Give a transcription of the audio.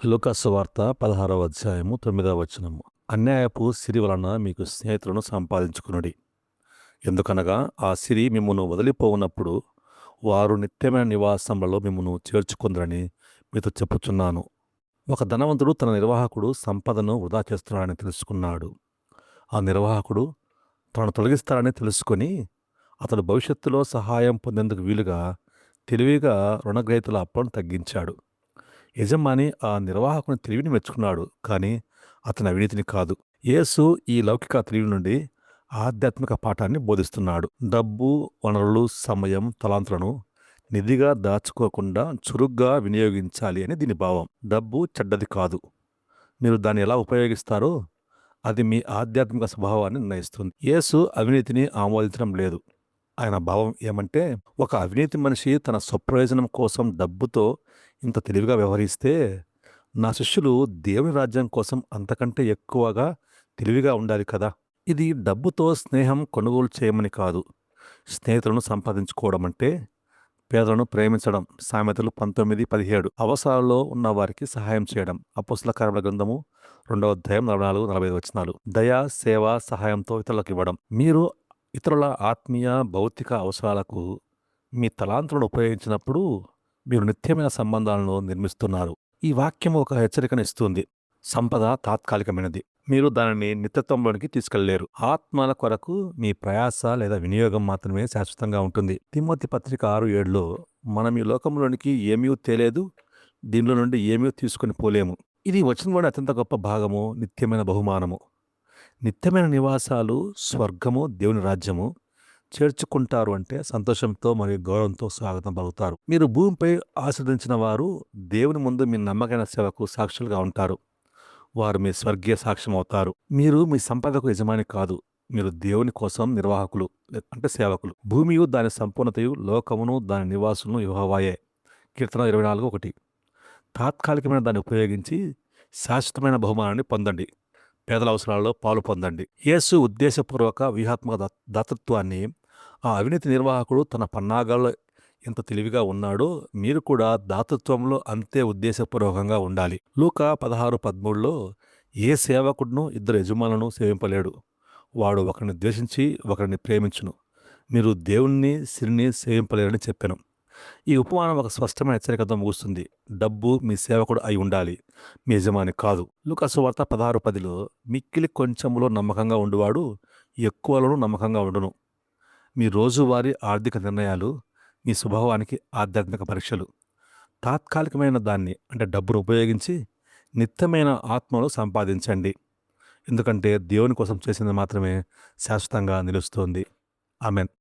లూకాసు వార్త 16వ అధ్యాయము 9వ వచనము. అన్యాయపు సిరి వలన మీకు స్నేహితులను సంపాదించుకునుడి. ఎందుకనగా ఆ సిరి మిమ్మును వదిలిపోవునప్పుడు వారు నిత్యమైన నివాసములలో మిమ్మును చేర్చుకుందరని మీతో చెప్పుచున్నాను. ఒక ధనవంతుడు తన నిర్వాహకుడు సంపదను వృధా చేస్తున్నాడని తెలుసుకున్నాడు. ఆ నిర్వాహకుడు తనను తొలగిస్తారని తెలుసుకొని అతడు భవిష్యత్తులో సహాయం పొందేందుకు వీలుగా తెలివిగా రుణగ్రహీతల అప్పులను తగ్గించాడు. యజమాని ఆ నిర్వాహకుని తెలివిని మెచ్చుకున్నాడు, కానీ అతని అవినీతిని కాదు. యేసు ఈ లౌకిక తెలివి నుండి ఆధ్యాత్మిక పాఠాన్ని బోధిస్తున్నాడు. డబ్బు, వనరులు, సమయం, తలాంతులను నిధిగా దాచుకోకుండా చురుగ్గా వినియోగించాలి అని దీని భావం. డబ్బు చెడ్డది కాదు. మీరు దాన్ని ఎలా ఉపయోగిస్తారో అది మీ ఆధ్యాత్మిక స్వభావాన్ని నిర్ణయిస్తుంది. యేసు అవినీతిని ఆమోదించడం లేదు. ఆయన భావం ఏమంటే, ఒక అవినీతి మనిషి తన స్వప్రయోజనం కోసం డబ్బుతో ఇంత తెలివిగా వ్యవహరిస్తే, నా శిష్యులు దేవుని రాజ్యం కోసం అంతకంటే ఎక్కువగా తెలివిగా ఉండాలి కదా. ఇది డబ్బుతో స్నేహం కొనుగోలు చేయమని కాదు. స్నేహితులను సంపాదించుకోవడం అంటే పేదలను ప్రేమించడం. సామెతలు 19:17. అవసరాల్లో ఉన్న వారికి సహాయం చేయడం. అపోస్తల కార్యముల గ్రంథము 2వ అధ్యాయం 44-45 వచనాలు. దయ, సేవ, సహాయంతో ఇతరులకు ఇవ్వడం. మీరు ఇతరుల ఆత్మీయ, భౌతిక అవసరాలకు మీ తలాంతులను ఉపయోగించినప్పుడు మీరు నిత్యమైన సంబంధాలను నిర్మిస్తున్నారు. ఈ వాక్యం ఒక హెచ్చరికను ఇస్తుంది. సంపద తాత్కాలికమైనది. మీరు దానిని నిత్యత్వంలోనికి తీసుకెళ్లేరు. ఆత్మల కొరకు మీ ప్రయాస లేదా వినియోగం మాత్రమే శాశ్వతంగా ఉంటుంది. తిమోతి పత్రిక 6:7లో మనం ఈ లోకంలోనికి ఏమీ తేలేదు, దీనిలో నుండి ఏమీ తీసుకొని పోలేము. ఇది వచనంలోని అత్యంత గొప్ప భాగము, నిత్యమైన బహుమానము. నిత్యమైన నివాసాలు, స్వర్గము, దేవుని రాజ్యము చేర్చుకుంటారు అంటే సంతోషంతో మరియు గౌరవంతో స్వాగతం పలుకుతారు. మీరు భూమిపై ఆశ్రదించిన వారు దేవుని ముందు మీ నమ్మకమైన సేవకు సాక్షులుగా ఉంటారు. వారు మీ స్వర్గీయ సాక్ష్యం అవుతారు. మీరు మీ సంపదకు యజమాని కాదు. మీరు దేవుని కోసం నిర్వాహకులు అంటే సేవకులు. భూమియు దాని సంపూర్ణతయు, లోకమును దాని నివాసులను యెహోవాయే. కీర్తన 24:1. తాత్కాలికమైన దాన్ని ఉపయోగించి శాశ్వతమైన బహుమానాన్ని పొందండి. పేదల అవసరాల్లో పాలు పొందండి. యేసు ఉద్దేశపూర్వక వ్యూహాత్మక దాతృత్వాన్ని ఆ అవినీతి నిర్వాహకుడు తన పన్నాగాల్లో ఎంత తెలివిగా ఉన్నాడో మీరు కూడా దాతృత్వంలో అంతే ఉద్దేశపూర్వకంగా ఉండాలి. లూకా 16:13లో ఏ సేవకుడును ఇద్దరు యజమానులను సేవింపలేడు. వాడు ఒకరిని ద్వేషించి ఒకరిని ప్రేమించును. మీరు దేవుణ్ణి, సిరిని సేవింపలేరని చెప్పాను. ఈ ఉపమానం ఒక స్పష్టమైన హెచ్చరికతో ముగుస్తుంది. డబ్బు మీ సేవకుడు అయి ఉండాలి, మీ యజమాని కాదు. లూకాసు వార్త 16:10లో మిక్కిలి కొంచెములో నమ్మకంగా ఉండువాడు ఎక్కువలోనూ నమ్మకంగా ఉండును. మీ రోజువారీ ఆర్థిక నిర్ణయాలు మీ స్వభావానికి ఆధ్యాత్మిక పరీక్షలు. తాత్కాలికమైన దాన్ని అంటే డబ్బును ఉపయోగించి నిత్యమైన ఆత్మను సంపాదించండి. ఎందుకంటే దేవుని కోసం చేసింది మాత్రమే శాశ్వతంగా నిలుస్తుంది. ఆమెన్.